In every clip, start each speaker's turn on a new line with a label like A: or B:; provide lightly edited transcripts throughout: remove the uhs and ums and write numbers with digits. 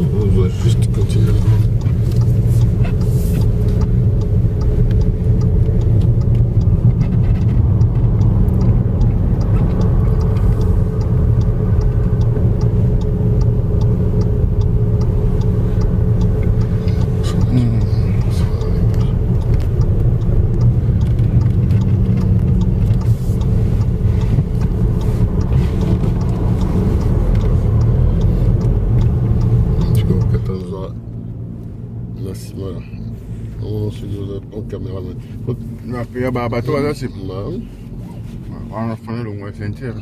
A: On va juste continuer.
B: Ya baba tu ada sip. Ana fana lo ngwa sentir.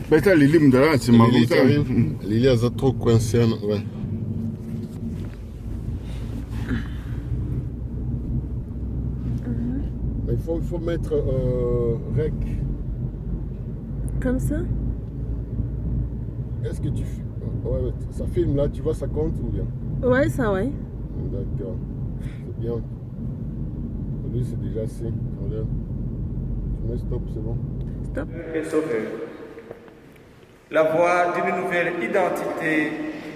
B: Beta Lili mdara si magusa.
A: Lili a trop coincé. Ouais. Il faut mettre rec.
C: Comme ça?
A: Est-ce que tu... Ouais, ça filme là, tu vois, ça compte ou bien?
C: Ouais, ça, ouais.
A: D'accord. C'est bien. Lui, c'est déjà assez. Regarde. Tu mets stop, c'est bon.
C: Stop.
D: Et sauveur. La voie d'une nouvelle identité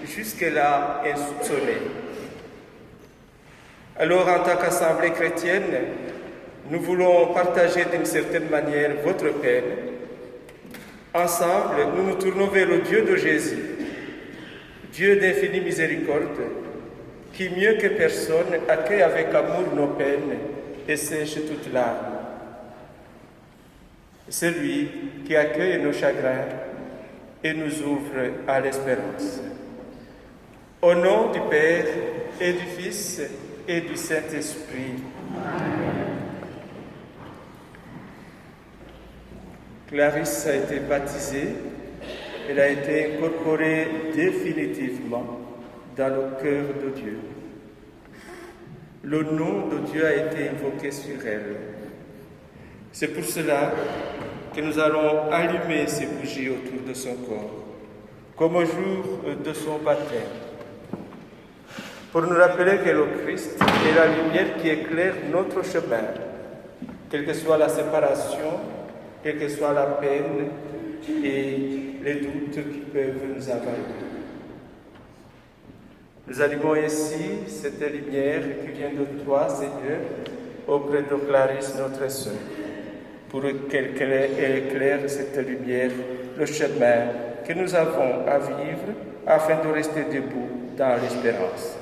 D: jusque-là insoupçonnée. Alors, en tant qu'assemblée chrétienne, nous voulons partager d'une certaine manière votre peine. Ensemble, nous nous tournons vers le Dieu de Jésus, Dieu d'infinie miséricorde, qui mieux que personne accueille avec amour nos peines et sèche toute larme. C'est lui qui accueille nos chagrins et nous ouvre à l'espérance. Au nom du Père et du Fils et du Saint-Esprit. Clarisse a été baptisée, elle a été incorporée définitivement dans le cœur de Dieu. Le nom de Dieu a été invoqué sur elle. C'est pour cela que nous allons allumer ces bougies autour de son corps, comme au jour de son baptême, pour nous rappeler que le Christ est la lumière qui éclaire notre chemin, quelle que soit la séparation, quelle que soit la peine et les doutes qui peuvent nous envahir. Nous allumons ainsi cette lumière qui vient de toi, Seigneur, auprès de Clarisse, notre sœur, pour qu'elle éclaire cette lumière, le chemin que nous avons à vivre afin de rester debout dans l'espérance.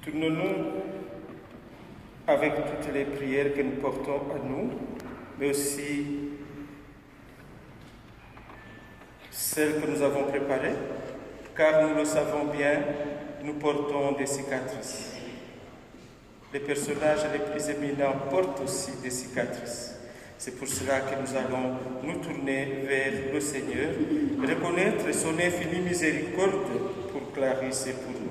D: Tournons-nous avec toutes les prières que nous portons à nous, mais aussi celles que nous avons préparées, car nous le savons bien, nous portons des cicatrices. Les personnages les plus éminents portent aussi des cicatrices. C'est pour cela que nous allons nous tourner vers le Seigneur, reconnaître son infinie miséricorde pour Clarisse et pour nous.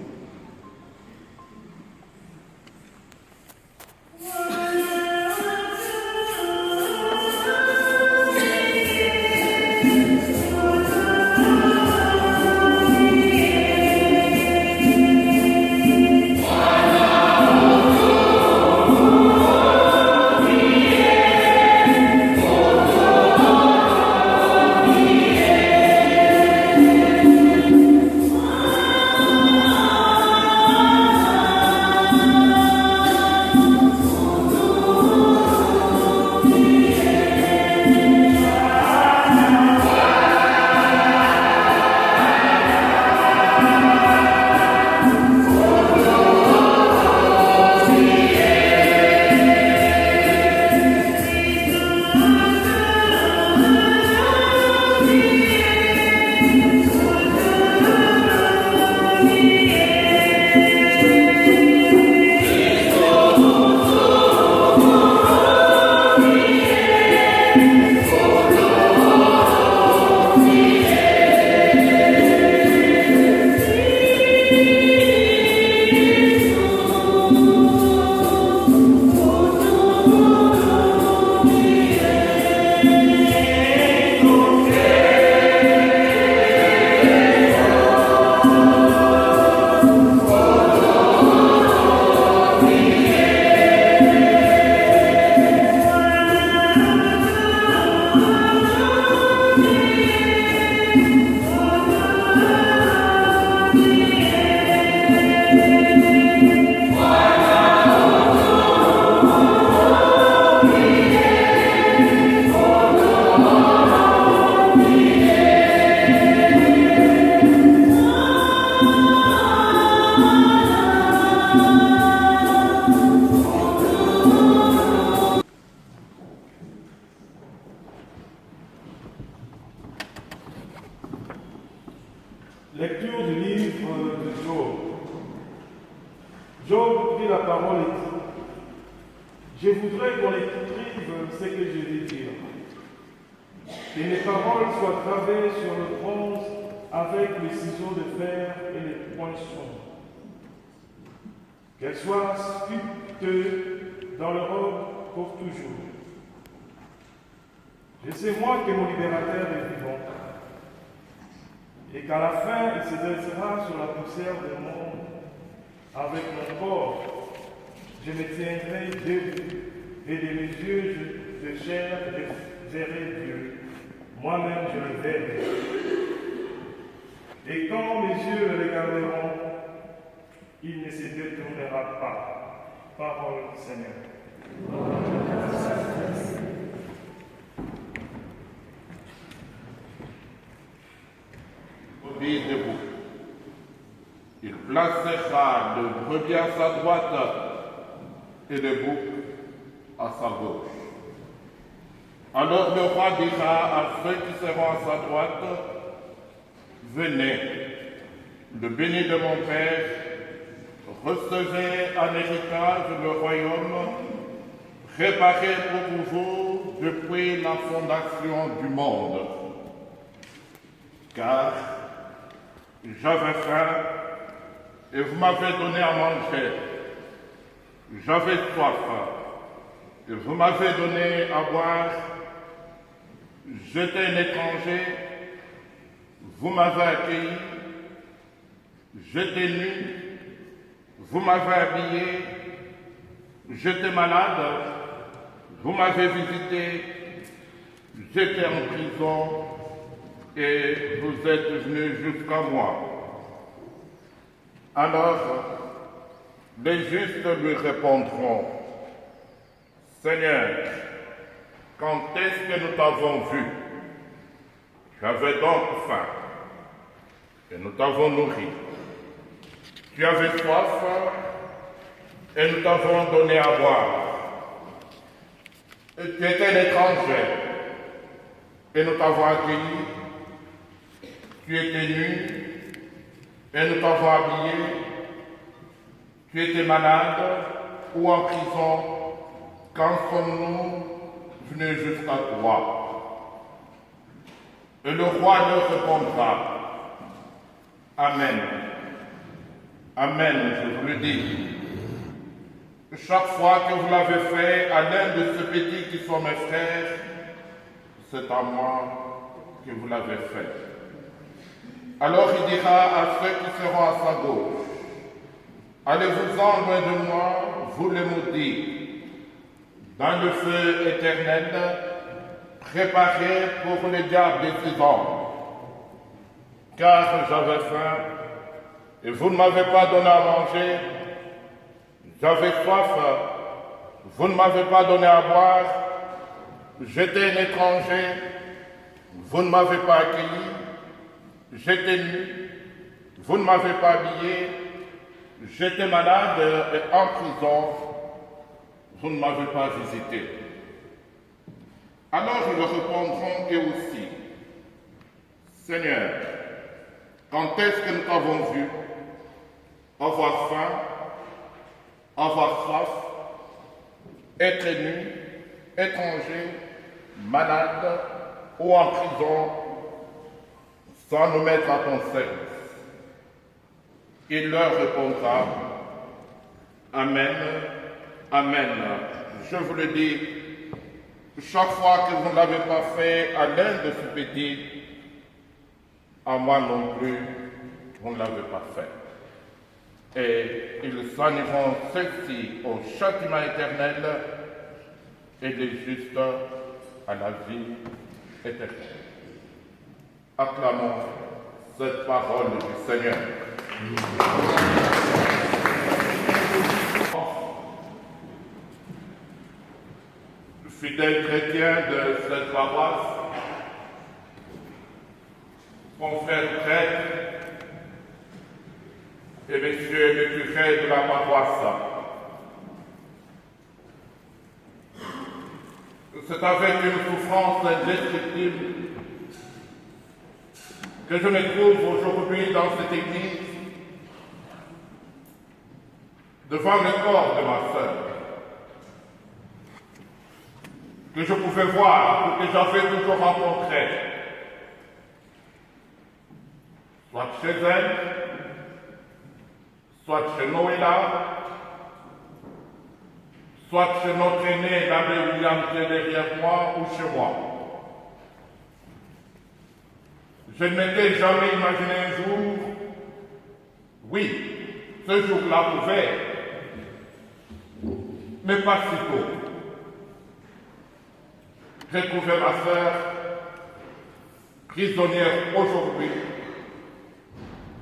E: Lecture du livre de Job. Job prit la parole et dit: Je voudrais qu'on écrive ce que je vais dire. Que mes paroles soient gravées sur le bronze avec les ciseaux de fer et les poinçons. Qu'elles soient sculptées dans le roc pour toujours. Je sais moi que mon libérateur est vivant, et qu'à la fin il se dressera sur la poussière du monde. Avec mon corps, je me tiendrai debout, et de mes yeux de chair je verrai Dieu. Moi-même je le verrai. Et quand mes yeux le regarderont, il ne se détournera pas. Parole du Seigneur.
F: Obéis debout. Il placera le brebis à sa droite et le bouc à sa gauche. Alors le roi dira à ceux qui seront à sa droite: Venez, le béni de mon Père, recevez en héritage le royaume préparé pour vous depuis la fondation du monde. Car j'avais faim et vous m'avez donné à manger. J'avais soif et vous m'avez donné à boire. J'étais un étranger, vous m'avez accueilli. J'étais nu, vous m'avez habillé. J'étais malade, vous m'avez visité. J'étais en prison et vous êtes venus jusqu'à moi. Alors, les justes lui répondront: Seigneur, quand est-ce que nous t'avons vu? Tu avais donc faim, et nous t'avons nourri. Tu avais soif, et nous t'avons donné à boire. Tu étais un étranger et nous t'avons accueilli. Tu étais nu et nous t'avons habillé. Tu étais malade ou en prison. Quand sommes-nous venus jusqu'à toi? Et le roi leur répondra: Amen. Amen, je vous le dis. Chaque fois que vous l'avez fait à l'un de ceux petits qui sont mes frères, c'est à moi que vous l'avez fait. Alors il dira à ceux qui seront à sa gauche: Allez-vous-en loin de moi, vous les maudits, dans le feu éternel, préparé pour les diables des 6 hommes. Car j'avais faim, et vous ne m'avez pas donné à manger. J'avais soif, vous ne m'avez pas donné à boire. J'étais un étranger, vous ne m'avez pas accueilli. J'étais nu, vous ne m'avez pas habillé. J'étais malade et en prison, vous ne m'avez pas visité. Alors ils leur répondront eux aussi: Seigneur, quand est-ce que nous t'avons vu avoir faim, avoir soif, être nu, étranger, malade ou en prison, sans nous mettre à ton service? Il leur répondra: Amen, Amen, je vous le dis, chaque fois que vous ne l'avez pas fait à l'un de ces petits, à moi non plus, vous ne l'avez pas fait. Et ils s'en iront ceux-ci au châtiment éternel et les justes à la vie éternelle. Acclamons cette parole du Seigneur. Fidèles chrétiens de cette paroisse, confrères prêtres et messieurs les curés de la paroisse, c'est avec une souffrance indescriptible que je me trouve aujourd'hui dans cette église, devant le corps de ma sœur, que je pouvais voir, que j'avais toujours rencontré, soit chez elle, soit chez Noëlla, soit chez notre aîné, l'abbé William qui est derrière moi, ou chez moi. Je ne m'étais jamais imaginé un jour, oui, ce jour-là pouvait, mais pas si tôt. J'ai trouvé ma sœur prisonnière aujourd'hui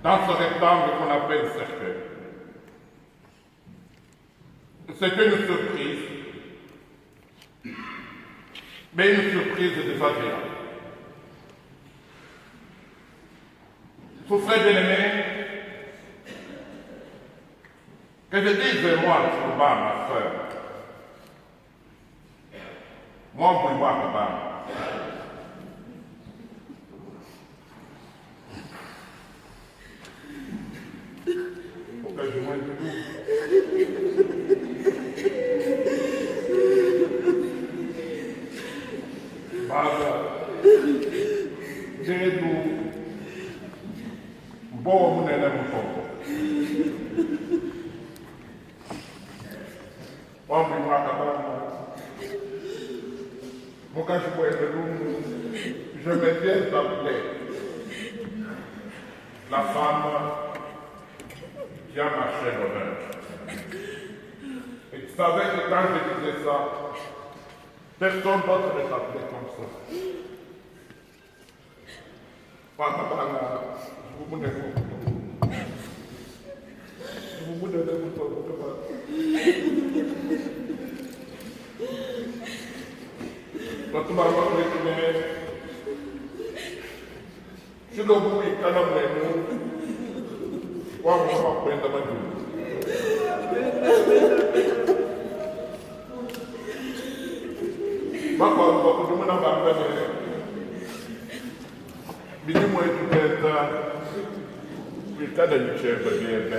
F: dans ce rectangle qu'on appelle cercueil. C'est une surprise, mais une surprise désagréable. Vous serez bien aimé que je dise moi, Chouba, ma soeur, moi, je vois papa. Pourquoi je vois de vous? Baba, dites-nous, bon, vous n'allez pas moi, je vois papa. Quand je vois le loup, je me viens d'appeler la femme qui a marché l'honneur. Et tu savais que quand je disais ça, personne d'autre ne s'appelait comme ça. Je vous donne Waktu mama berikutnya, sudah bui karena menu, wah mama perintah maju. Kada Michel Babien.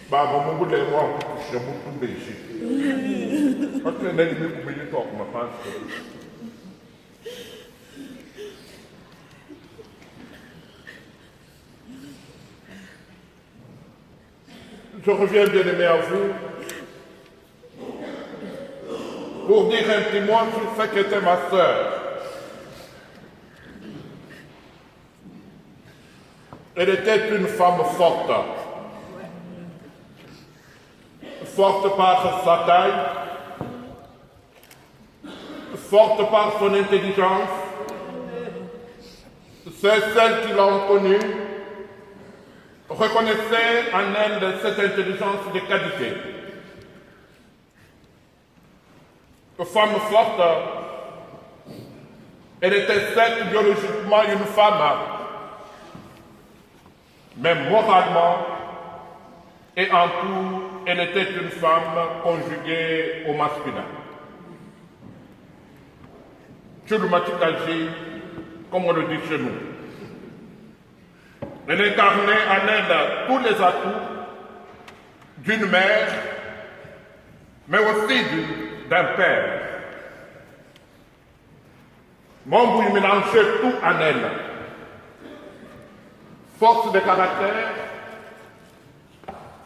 F: Baba Mungu le moi je m'en tombe ici. Quand tu es né pour me dire ma pense. Je reviens bien aimé à vous pour dire un petit mot sur ce qu'était ma sœur. Elle était une femme forte. Forte par sa taille, forte par son intelligence. C'est celle qui l'ont connue reconnaissait en elle cette intelligence de qualité. Femme forte, elle était certes biologiquement une femme, mais moralement et en tout, elle était une femme conjuguée au masculin. Chulumatikaji, comme on le dit chez nous. Elle incarnait en elle tous les atouts d'une mère, mais aussi d'un père. Mon Bouy mélangeait tout en elle. Force de caractère,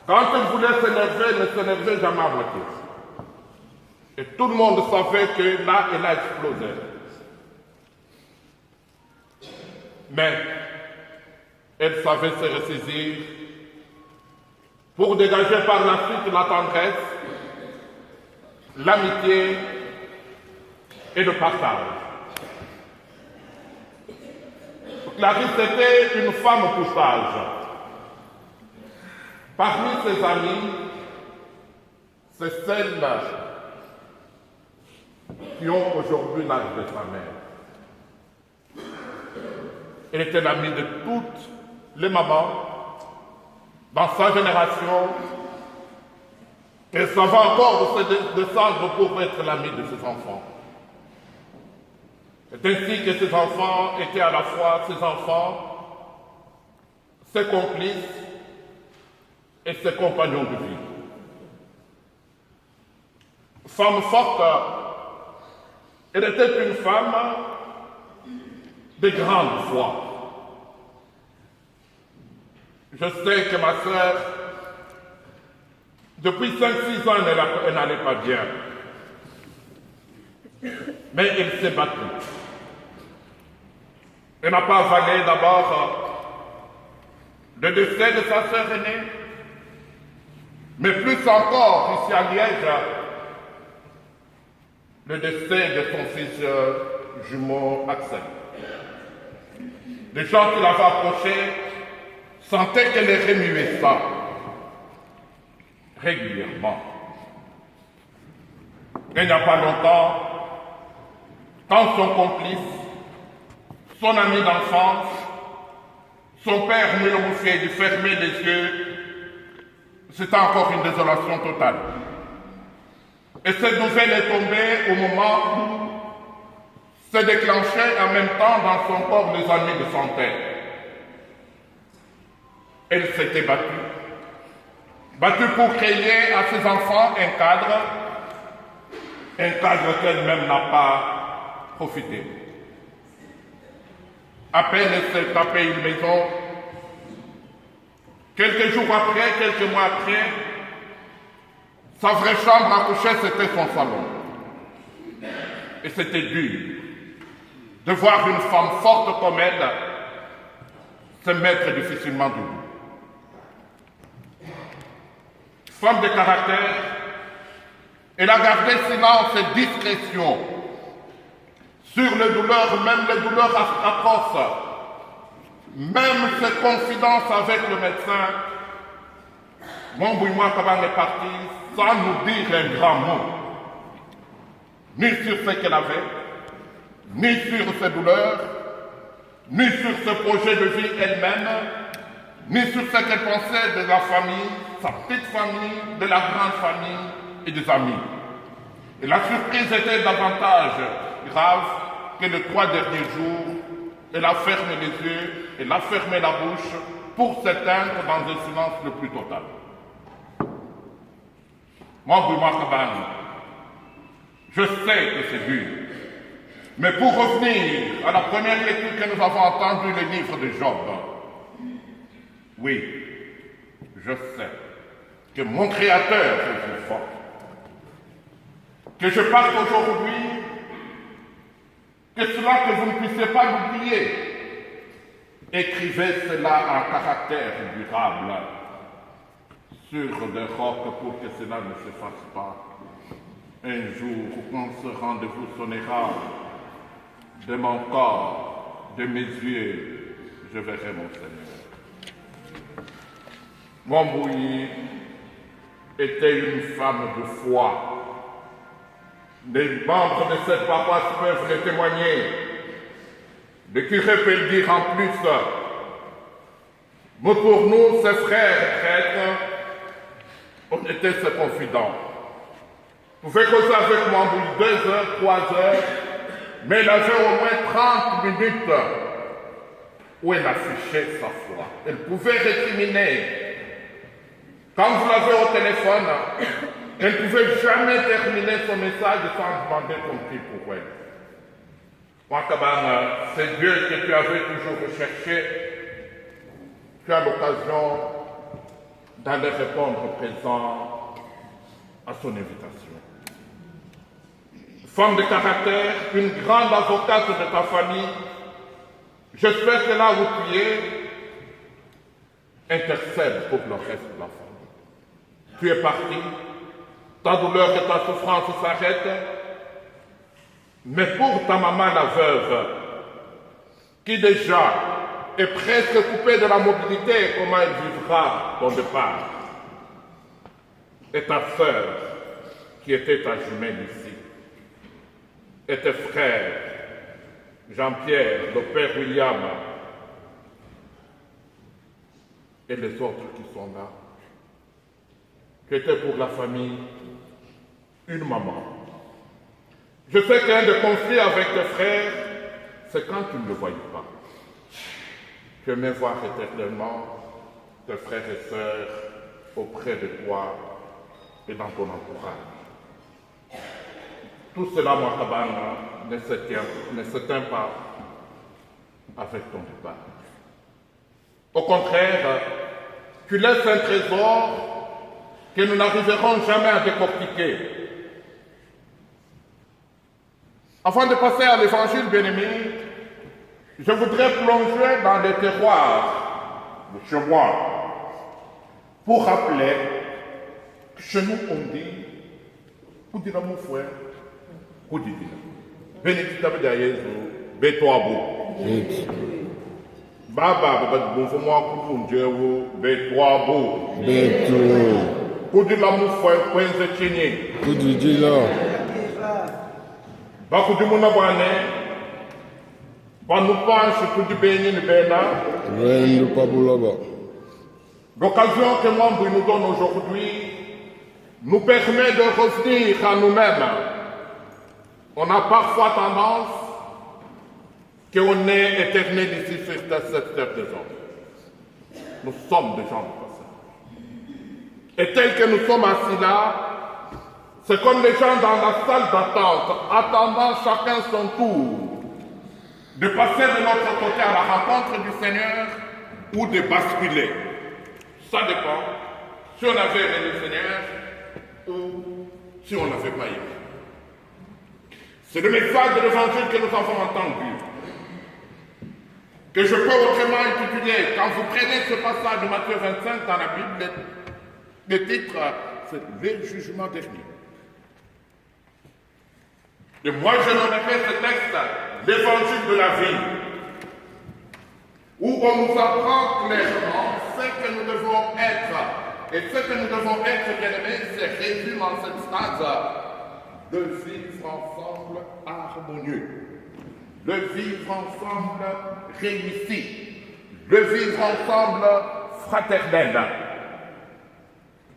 F: quand elle voulait s'énerver, elle ne s'énervait jamais à moitié. Et tout le monde savait que là, elle a explosé. Mais elle savait se ressaisir pour dégager par la suite la tendresse, l'amitié et le partage. Clarisse était une femme tout âge. Parmi ses amies, c'est celles qui ont aujourd'hui l'âge de sa mère. Elle était l'amie de toutes les mamans dans sa génération. Elle savait encore se descendre pour être l'amie de ses enfants. C'est ainsi que ses enfants étaient à la fois ses enfants, ses complices et ses compagnons de vie. Femme forte, elle était une femme de grande foi. Je sais que ma sœur, depuis 5-6 ans, elle n'allait pas bien. Mais elle s'est battue. Elle n'a pas avalé d'abord le décès de sa sœur aînée, mais plus encore, ici à Liège, le décès de son fils jumeau Axel. Les gens qui l'avaient approché sentaient qu'elle remuait ça régulièrement. Il n'y a pas longtemps, quand son complice, son ami d'enfance, son père Mélomouffier de fermer les yeux, c'était encore une désolation totale. Et cette nouvelle est tombée au moment où se déclenchaient en même temps dans son corps les années de son père. Elle s'était battue. Battue pour créer à ses enfants un cadre qu'elle-même n'a pas profité. À peine elle s'est tapée une maison. Quelques jours après, quelques mois après, sa vraie chambre à coucher, c'était son salon. Et c'était dur de voir une femme forte comme elle se mettre difficilement debout. Femme de caractère, elle a gardé silence et discrétion sur les douleurs, même les douleurs atroces, même ses confidences avec le médecin. Mon Bouillois Kabang est parti sans nous dire un grand mot, ni sur ce qu'elle avait, ni sur ses douleurs, ni sur ce projet de vie elle-même, ni sur ce qu'elle pensait de la famille, sa petite famille, de la grande famille et des amis. Et la surprise était davantage grave que les 3 derniers jours Elle a fermé les yeux, elle a fermé la bouche pour s'éteindre dans un silence le plus total. Moi, Bouma Kabane, je sais que c'est dur. Mais pour revenir à la première lecture que nous avons entendue, le livre de Job, oui, je sais que mon Créateur est plus fort. Que je parte aujourd'hui, que cela que vous ne puissiez pas l'oublier, écrivez cela en caractère durable sur des rocs pour que cela ne s'efface pas. Un jour, quand ce rendez-vous sonnera, de mon corps, de mes yeux, je verrai mon Seigneur. Montbouilly était une femme de foi. Les membres de cette paroisse peuvent le témoigner. Le curé peut le dire en plus. Mais pour nous, ses frères prêtres, on était ses confidents. Vous pouvez causer avec moi 2 heures, 3 heures, mais elle avait au moins 30 minutes où elle affichait sa foi. Elle pouvait récriminer. Quand vous l'avez au téléphone, elle ne pouvait jamais terminer son message sans demander ton prix pour elle. Moi, Kabane, c'est Dieu que tu avais toujours recherché. Tu as l'occasion d'aller répondre présent à son invitation. Femme de caractère, une grande avocate de ta famille, j'espère que là où tu es, intercède pour le reste de la famille. Tu es parti, ta douleur et ta souffrance s'arrêtent, mais pour ta maman la veuve, qui déjà est presque coupée de la mobilité, comment elle vivra ton départ? Et ta sœur, qui était ta jumelle ici, et tes frères, Jean-Pierre, le père William, et les autres qui sont là, qui étaient pour la famille une maman. Je sais qu'un des conflits avec tes frères, c'est quand tu ne le voyais pas. Tu aimais voir éternellement tes frères et sœurs auprès de toi et dans ton entourage. Tout cela, moi, Kabane, ne s'éteint pas avec ton départ. Au contraire, tu laisses un trésor que nous n'arriverons jamais à décortiquer. Avant de passer à l'évangile bien-aimé, je voudrais plonger dans les terroirs de chez moi pour rappeler que chez nous on dit, pour dire à mon frère, pour dire, bénédicte de Jésus, bétoabo. Baba, bon pour moi, pour Dieu, bétoabo.
A: Béto.
F: Pour dire à mon frère, point de chénier.
A: Pour dire là.
F: Bakou du moun abouane, ba nous penche pour du béni le béna.
A: Reine de Paboulaba.
F: L'occasion que Montbouilly nous donne aujourd'hui nous permet de revenir à nous-mêmes. On a parfois tendance qu'on est éternel ici sur cette terre des hommes. Nous sommes des gens de passage. Et tel que nous sommes assis là, c'est comme les gens dans la salle d'attente, attendant chacun son tour, de passer de l'autre côté à la rencontre du Seigneur ou de basculer. Ça dépend si on avait aimé le Seigneur ou si on n'avait pas aimé. C'est le message de l'évangile que nous avons entendu, que je peux autrement intituler. Quand vous prenez ce passage de Matthieu 25 dans la Bible, le titre, c'est le jugement dernier. Et moi, je nommerai ce texte l'évangile de la vie, où on nous apprend clairement ce que nous devons être. Et ce que nous devons être, bien aimés, c'est résumé en cette phrase de vivre ensemble harmonieux, de vivre ensemble réussi, de vivre ensemble fraternel.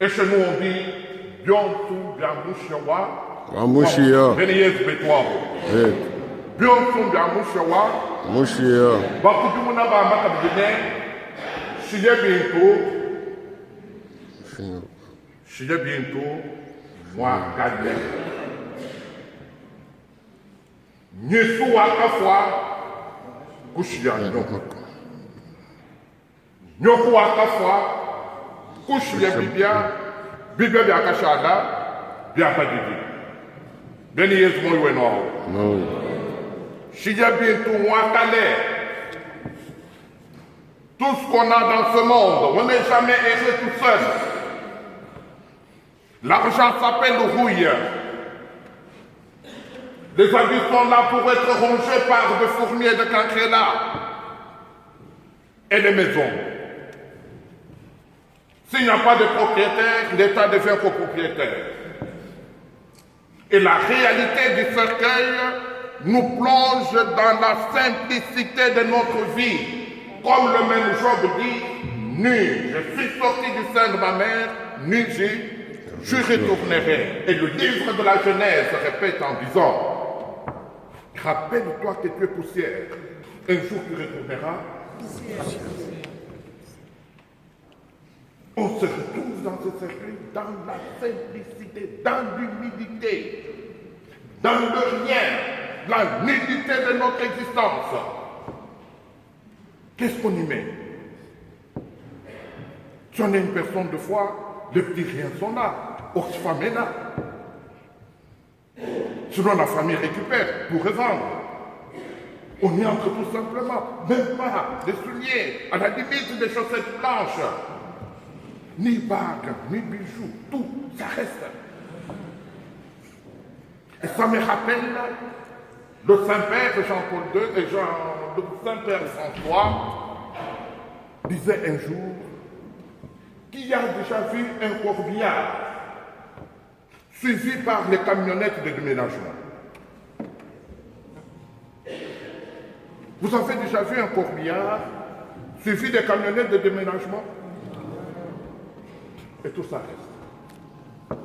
F: Et chez nous, on dit Bionsou Biamouchiawa.
A: Amouchia.
F: Bénéyez Bétoabo. Bionsou Biamouchiawa.
A: Moshia.
F: Bakutu Munaba Makabine, Chile bientôt, moi, Gadle. Nyesu Wakafwa, Kushia Nyoko. Nyoko Wakafwa, Kushia Bibia, Bibia Biakashada, Biakadidi. Beni Yesu Moyueno.
A: No.
F: Chile bientôt, moi, Calais. Tout ce qu'on a dans ce monde, on n'est jamais erré tout seul. L'argent s'appelle rouille. Les habits sont là pour être rongés par des fourmis et des cancrelats. Et les maisons. S'il n'y a pas de propriétaire, l'État devient copropriétaire. Et la réalité du cercueil nous plonge dans la simplicité de notre vie. Comme le même Job dit, nu, je suis sorti du sein de ma mère, nu, je retournerai. Et le livre de la Genèse répète en disant, rappelle-toi que tu es poussière, un jour tu retourneras. On se retrouve dans ce cercueil, dans la simplicité, dans l'humilité, dans le rien, la nullité de notre existence. Qu'est-ce qu'on y met? Si on est une personne de foi, les petits riens sont là, Oxfam est là. Sinon la famille récupère pour revendre. On y entre tout simplement, même pas des souliers, à la limite des chaussettes blanches. Ni bagues, ni bijoux, tout, ça reste. Et ça me rappelle le Saint-Père Jean-Paul II et le Saint-Père François disait un jour qui a déjà vu un corbillard suivi par les camionnettes de déménagement. Vous avez déjà vu un corbillard suivi des camionnettes de déménagement? Et tout ça reste.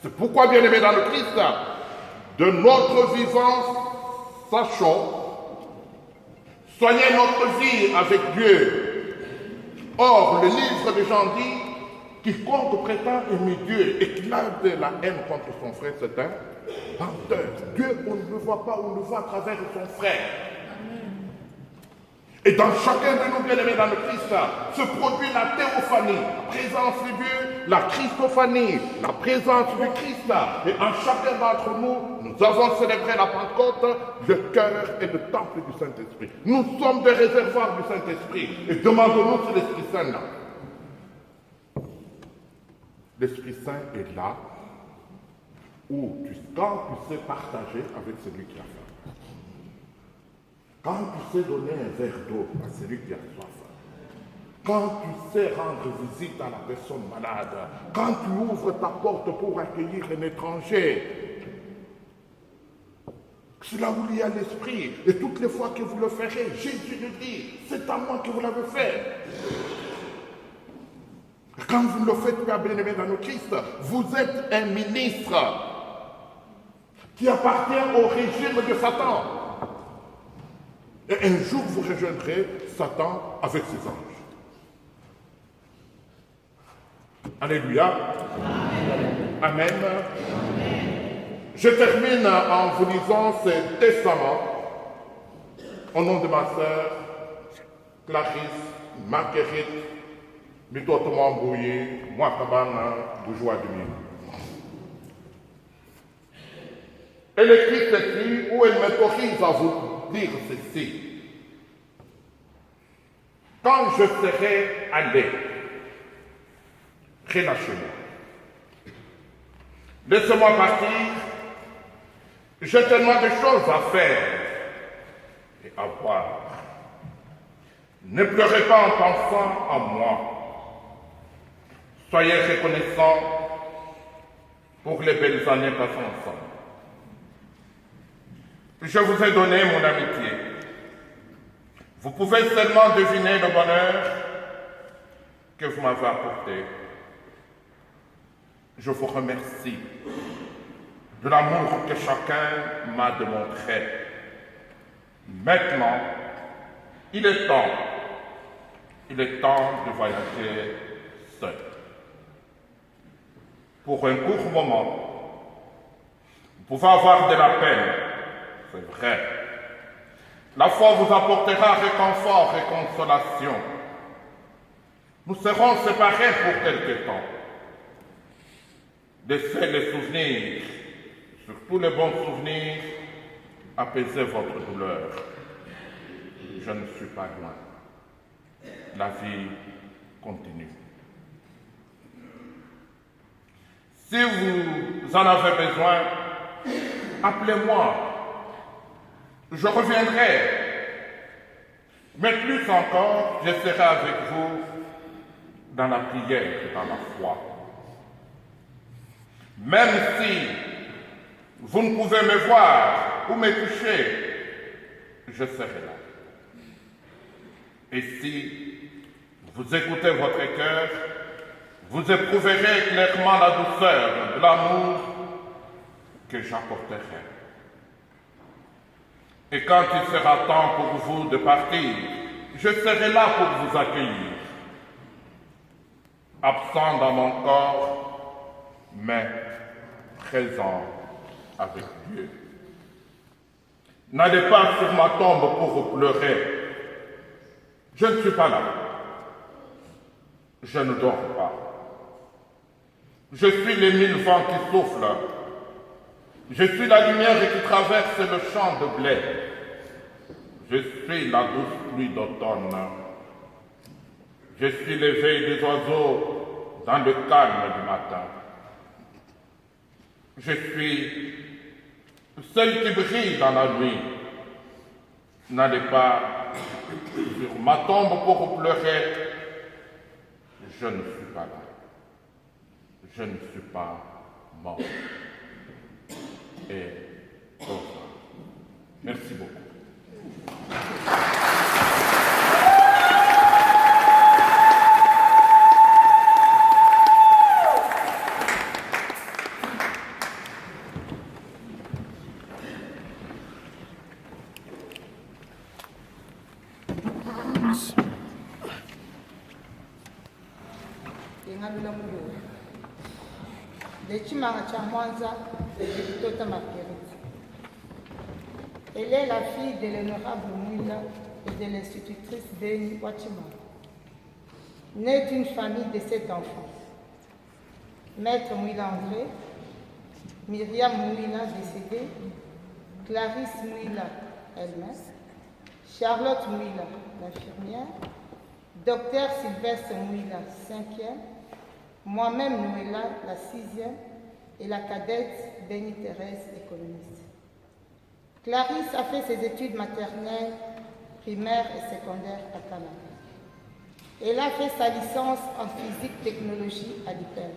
F: C'est pourquoi, bien aimé dans le Christ, de notre vivant, sachons, soignez notre vie avec Dieu. Or, le livre de Jean dit, quiconque prétend aimer Dieu et qu'il a de la haine contre son frère, c'est un menteur. Dieu, on ne le voit pas, on le voit à travers son frère. Et dans chacun de nous, bien-aimés dans le Christ, se produit la théophanie, la présence de Dieu, la christophanie, la présence du Christ. Et en chacun d'entre nous, nous avons célébré la Pentecôte, le cœur et le temple du Saint-Esprit. Nous sommes des réservoirs du Saint-Esprit. Et demandons-nous si l'Esprit Saint est là. L'Esprit Saint est là, où quand tu sais partager avec celui qui a faim. Quand tu sais donner un verre d'eau à celui qui a soif, quand tu sais rendre visite à la personne malade, quand tu ouvres ta porte pour accueillir un étranger, c'est là où il y a l'esprit. Et toutes les fois que vous le ferez, Jésus le dit, c'est à moi que vous l'avez fait. Quand vous le faites, bien-aimé dans le Christ, vous êtes un ministre qui appartient au régime de Satan. Et un jour, vous rejoindrez Satan avec ses anges. Alléluia. Amen. Amen. Amen. Je termine en vous lisant ce testament au nom de ma sœur Clarisse Marguerite Mitotomo Mbouye, Mwakabana, bourgeois du Mille. Elle écrit ceci où elle m'autorise à vous dire ceci. Quand je serai allé, relâchez-moi. Laissez-moi partir. J'ai tellement de choses à faire et à voir. Ne pleurez pas en pensant à moi. Soyez reconnaissants pour les belles années passées ensemble. Je vous ai donné mon amitié. Vous pouvez seulement deviner le bonheur que vous m'avez apporté. Je vous remercie de l'amour que chacun m'a démontré. Maintenant, il est temps de voyager seul. Pour un court moment, vous pouvez avoir de la peine, c'est vrai. La foi vous apportera réconfort et consolation. Nous serons séparés pour quelque temps. Laissez les souvenirs, surtout les bons souvenirs, apaiser votre douleur. Je ne suis pas loin. La vie continue. Si vous en avez besoin, appelez-moi. Je reviendrai. Mais plus encore, je serai avec vous dans la prière et dans la foi. Même si vous ne pouvez me voir ou me toucher, je serai là. Et si vous écoutez votre cœur, vous éprouverez clairement la douceur de l'amour que j'apporterai. Et quand il sera temps pour vous de partir, je serai là pour vous accueillir. Absent dans mon corps, mais présent avec Dieu. N'allez pas sur ma tombe pour pleurer. Je ne suis pas là. Je ne dors pas. Je suis les 1000 vents qui soufflent. Je suis la lumière qui traverse le champ de blé. Je suis la douce pluie d'automne. Je suis l'éveil des oiseaux dans le calme du matin. Je suis celle qui brille dans la nuit. N'allez pas sur ma tombe pour pleurer. Je ne suis pas là. Je ne suis pas mort. Et au revoir. Merci beaucoup.
G: Elle est la fille de l'honorable Mouila et de l'institutrice Beni Wachima, née d'une famille de 7 enfants. Maître Mouila André, Myriam Mouila décédée, Clarisse Mouila elle-même, Charlotte Mouila l'infirmière, Docteur Sylvestre Mouila 5e, moi-même Noëlla la 6e et la cadette Béni Thérèse économiste. Clarisse a fait ses études maternelles, primaires et secondaires à Canada. Elle a fait sa licence en physique-technologie à l'IPEL.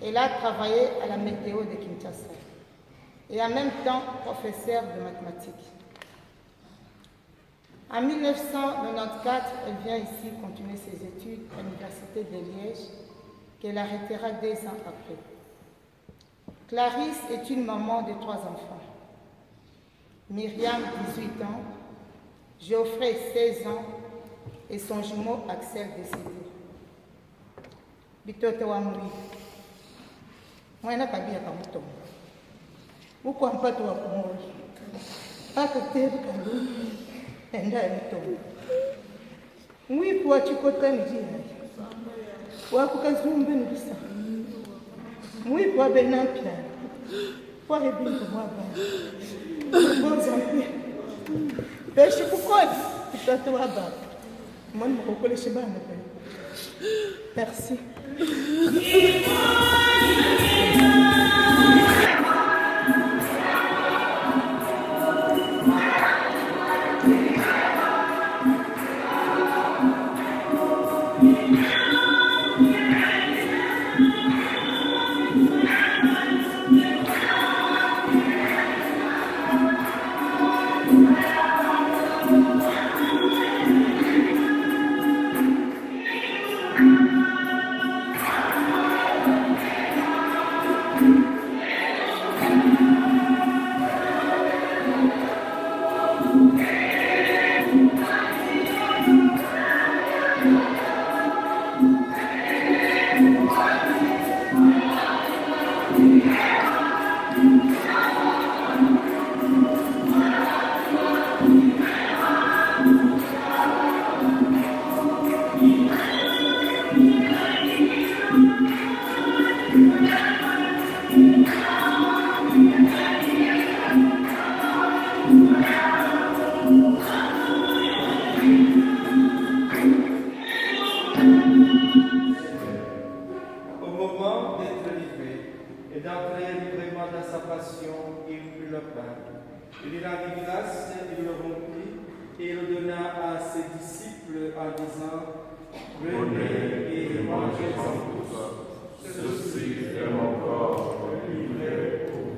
G: Elle a travaillé à la météo de Kinshasa et en même temps professeure de mathématiques. En 1994, elle vient ici continuer ses études à l'Université de Liège, qu'elle arrêtera 2 ans après. Clarisse est une maman de 3 enfants. Myriam, 18 ans, Geoffrey, 16 ans, et son jumeau Axel décédé. Bitoto wa mwili. Mwana kabia kamuto. Uko ampato wa kumori. Aka teru kalu. Enda mito. Mwipu wa chikota njia. Wakukazumbe nubisa. Mwipu wa benampia. Kwa hebinto mwaba. Peixe kukoni, mtoto wa baba. Mwana mkokole shibana pe. Merci.
D: Il rendit grâce, il le rompit et le donna à ses disciples en disant, venez et mangez-en tous, ceci est mon corps livré pour vous.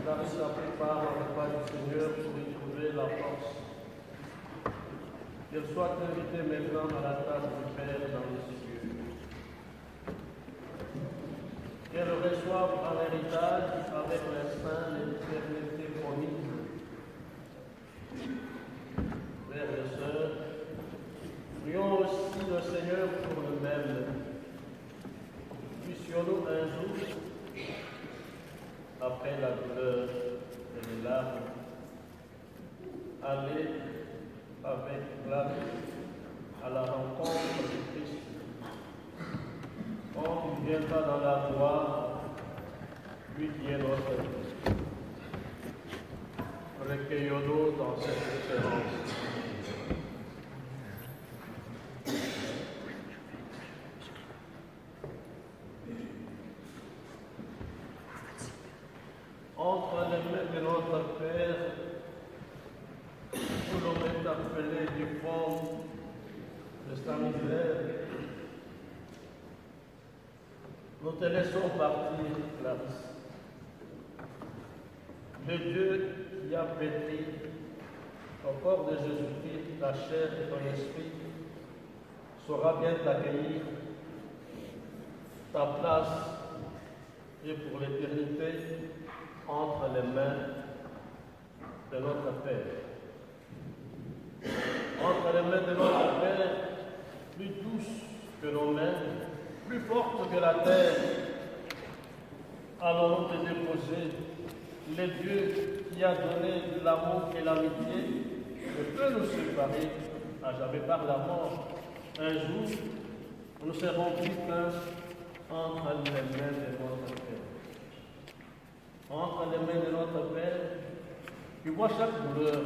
H: Clarisse a pris part au repas du Seigneur pour y trouver la force. Qu'elle soit invitée maintenant à la table du Père dans les cieux. Qu'elle reçoive en héritage avec les saints l'éternité promise. Frères et sœurs, prions aussi le Seigneur pour le même. Puissions-nous un jour, après la douleur et les larmes, aller avec Clarisse à la rencontre du Christ. Quand il viendra dans la gloire, lui qui est notre Christ. Recueillons-nous dans cette espérance. Entre les mains de notre Père, où l'on est appelé du fond de sa misère, nous te laissons partir, Clarisse. Le Dieu qui a pétri au corps de Jésus-Christ, ta chair et ton esprit, saura bien t'accueillir. Ta place est pour l'éternité entre les mains de notre Père. Entre les mains de notre Père, plus douces que nos mains, plus fortes que la terre, allons-nous te déposer. Le Dieu qui a donné l'amour et l'amitié ne peut nous séparer à jamais par la mort. Un jour, nous serons plus qu'un entre les mains de notre Père. Entre les mains de notre Père, qui voit chaque douleur,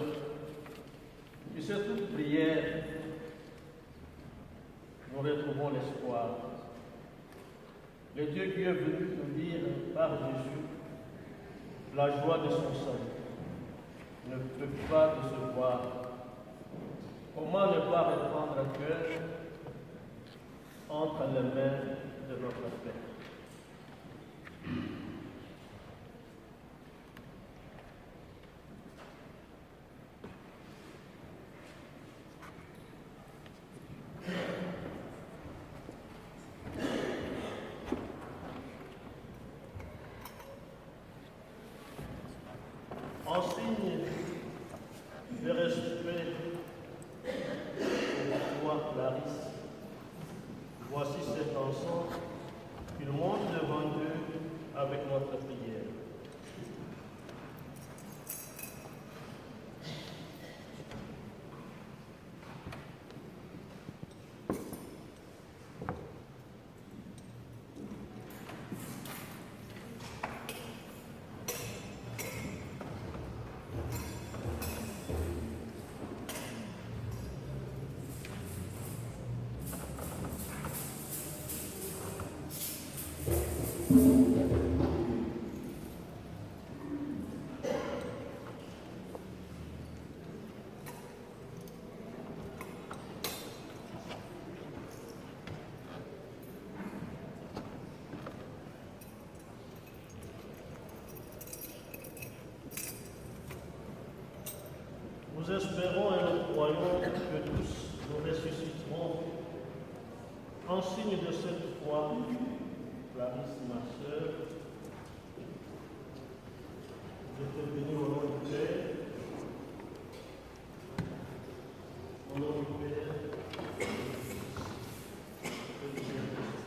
H: qui sait toute prière, nous retrouvons l'espoir. Le Dieu qui est venu nous dire par Jésus la joie de son sang ne peut pas décevoir. Comment ne pas reprendre un cœur entre les mains de notre Père? En signe Nous espérons et nous croyons que tous nous ressusciterons en signe de cette foi. Clarisse, ma sœur, je te bénis au nom du Père, au nom du Père, et du Saint-Esprit.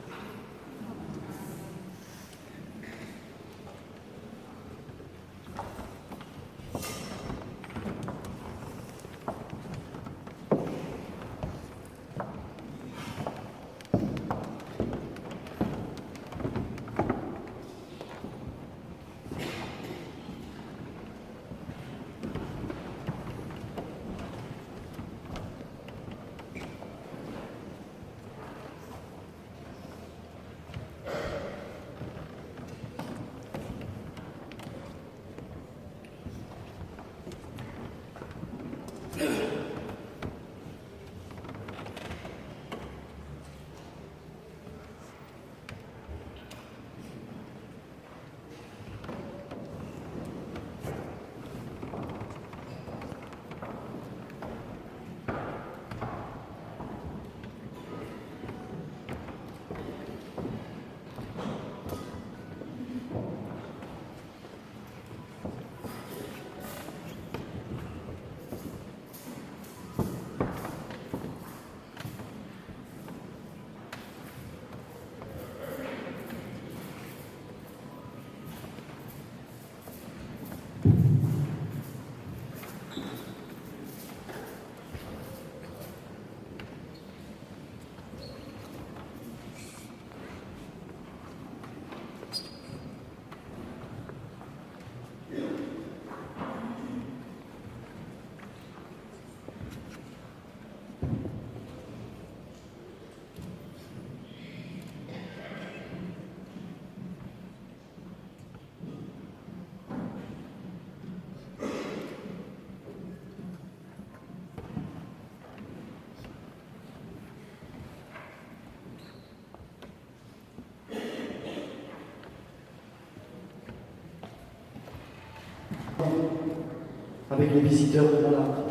I: avec les visiteurs de malades,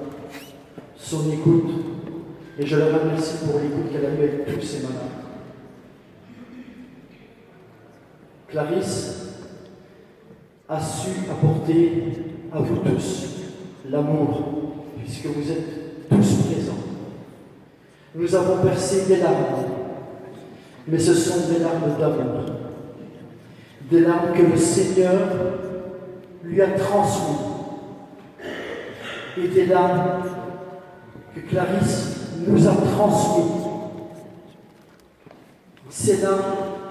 I: son écoute, et je la remercie pour l'écoute qu'elle a eue avec tous ces malades. Clarisse a su apporter à vous tous l'amour, puisque vous êtes tous présents. Nous avons versé des larmes, mais ce sont des larmes d'amour, des larmes que le Seigneur lui a transmises, et des larmes que Clarisse nous a transmises. Ces larmes,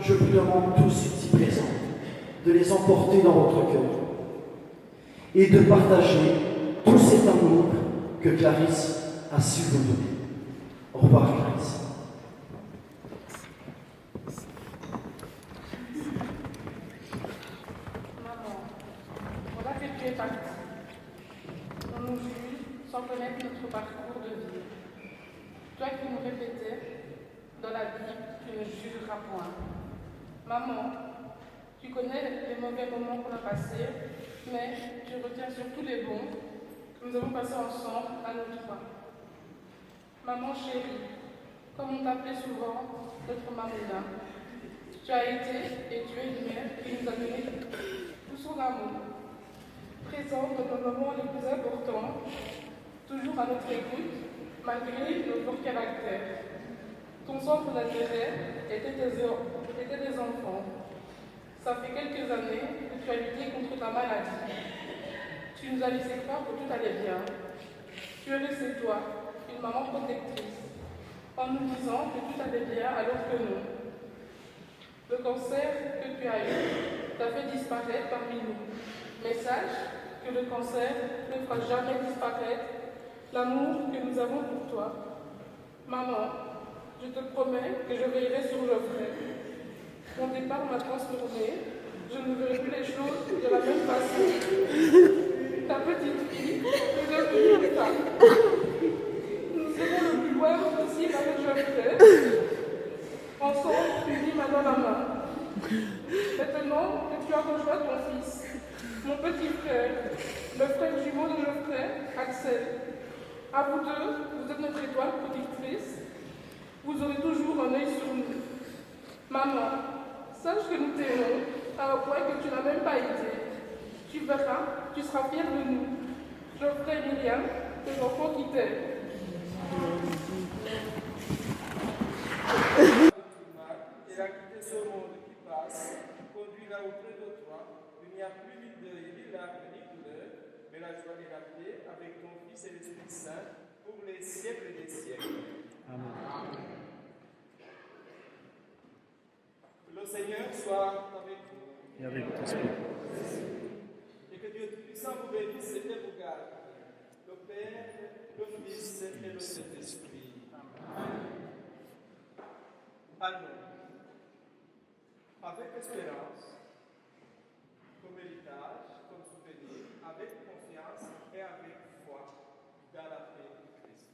I: je vous demande tous ici présents de les emporter dans votre cœur et de partager tout cet amour que Clarisse a su vous donner. Au revoir, Clarisse.
J: Maman, voilà que tu es partie. On nous juge sans connaître notre parcours de vie. Toi qui nous répétais dans la Bible, tu ne jugeras point. Maman, tu connais les mauvais moments qu'on a passés, mais tu retiens surtout les bons que nous avons passés ensemble à nous trois. Maman chérie, comme on t'appelait souvent, notre Mamouna, tu as été et tu es une mère qui nous a donné tout son amour, présente dans nos moments les plus importants, toujours à notre écoute, malgré nos forts caractères. Ton centre d'intérêt était des enfants. Ça fait quelques années que tu as lutté contre ta maladie. Tu nous as laissé croire que tout allait bien. Tu es resté toi, une maman protectrice, en nous disant que tout allait bien alors que non. Le cancer que tu as eu t'a fait disparaître parmi nous. Mais sache que le cancer ne fera jamais disparaître l'amour que nous avons pour toi. Maman, je te promets que je veillerai sur Geoffrey. Mon départ m'a transformée. Je ne verrai plus les choses de la même façon. Ta petite fille est devenue une femme. Nous serons le plus loin possible avec Geoffrey. Ensemble, unis main dans la main. Maintenant que tu as rejoint ton fils, mon petit frère, le frère jumeau de Geoffrey, Axel, à vous deux, vous êtes notre étoile protectrice. Vous aurez toujours un œil sur nous. Maman, sache que nous t'aimons à un point que tu n'as même pas été. Tu verras, tu seras fière de nous. Geoffrey et Myriam, tes enfants qui t'aiment.
K: Elle a quitté ce monde qui passe, conduit-la auprès de toi. Il n'y a plus ni deuil, ni larmes, ni douleur, mais la joie et la paix avec ton Fils et l'Esprit Saint pour les siècles des siècles. Amen. Le Seigneur soit avec vous.
H: Et avec votre esprit.
K: Et que Dieu Tout-Puissant vous bénisse et vous garde. Le Père, le Fils et le Saint-Esprit. Amen. Allons, avec espérance, comme héritage, comme souvenir, avec confiance et avec foi, dans la paix de Christ.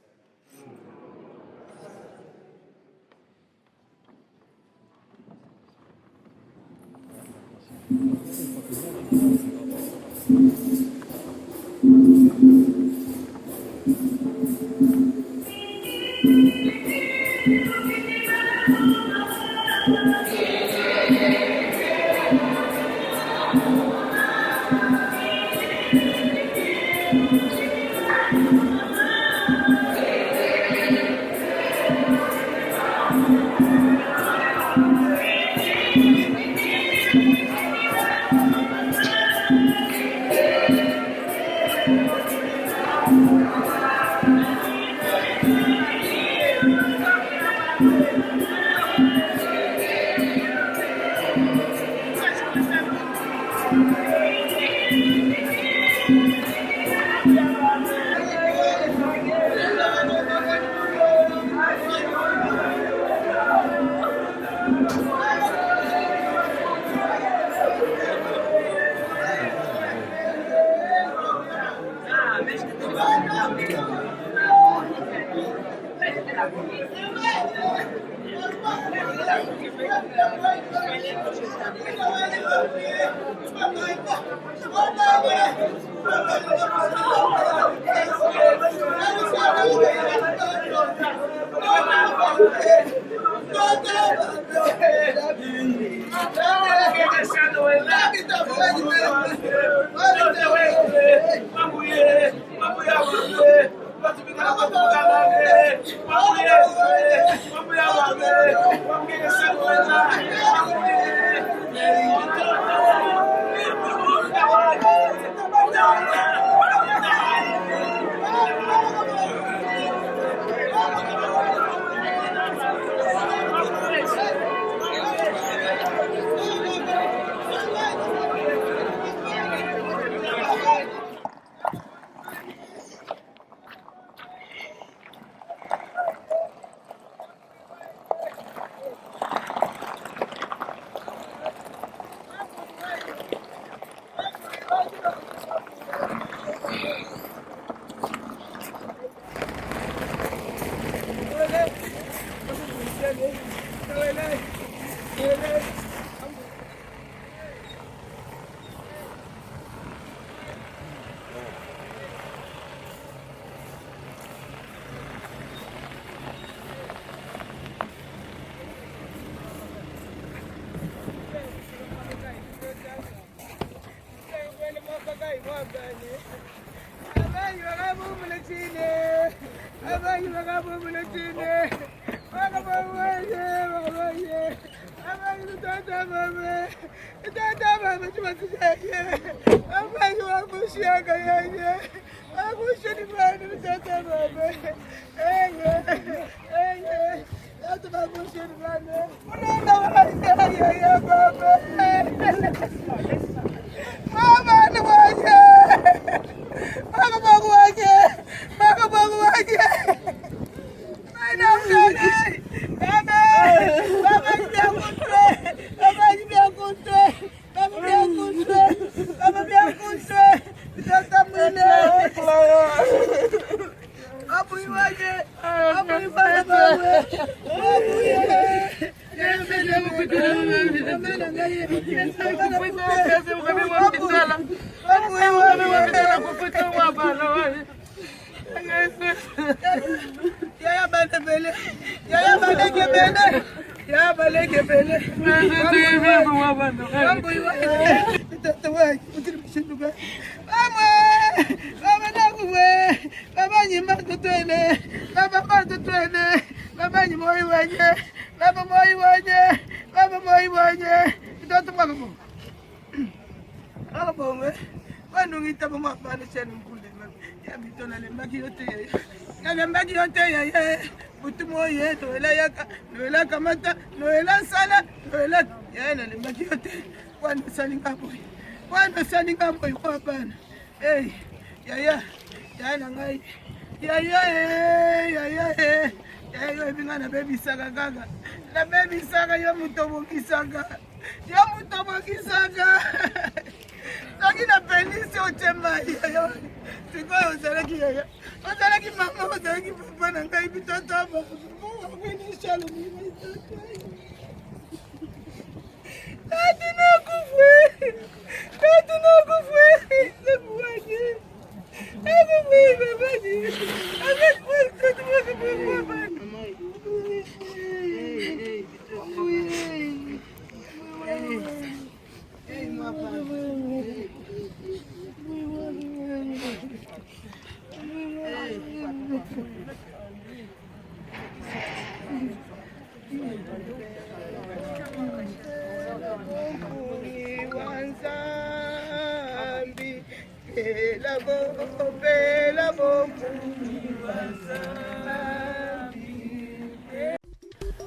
L: Baba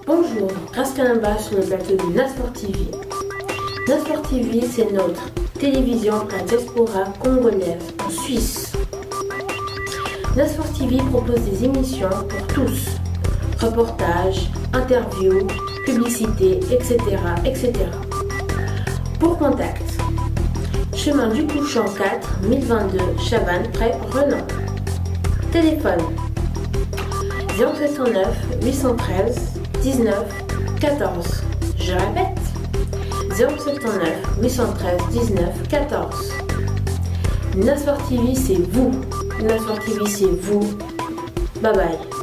C: Bonjour, Grace Kanamba sur le plateau de Nasport TV. Nasport TV, c'est notre télévision à diaspora congolaise en Suisse. Nasport TV propose des émissions pour tous. Reportages, interviews, publicités, etc. etc. Pour contact, chemin du Couchant 4, 1022, Chavannes, près Renan. Téléphone 0709 813 19 14. Je répète 0709 813 19 14. Nasport TV, c'est vous. Nasport TV, c'est vous. Bye bye.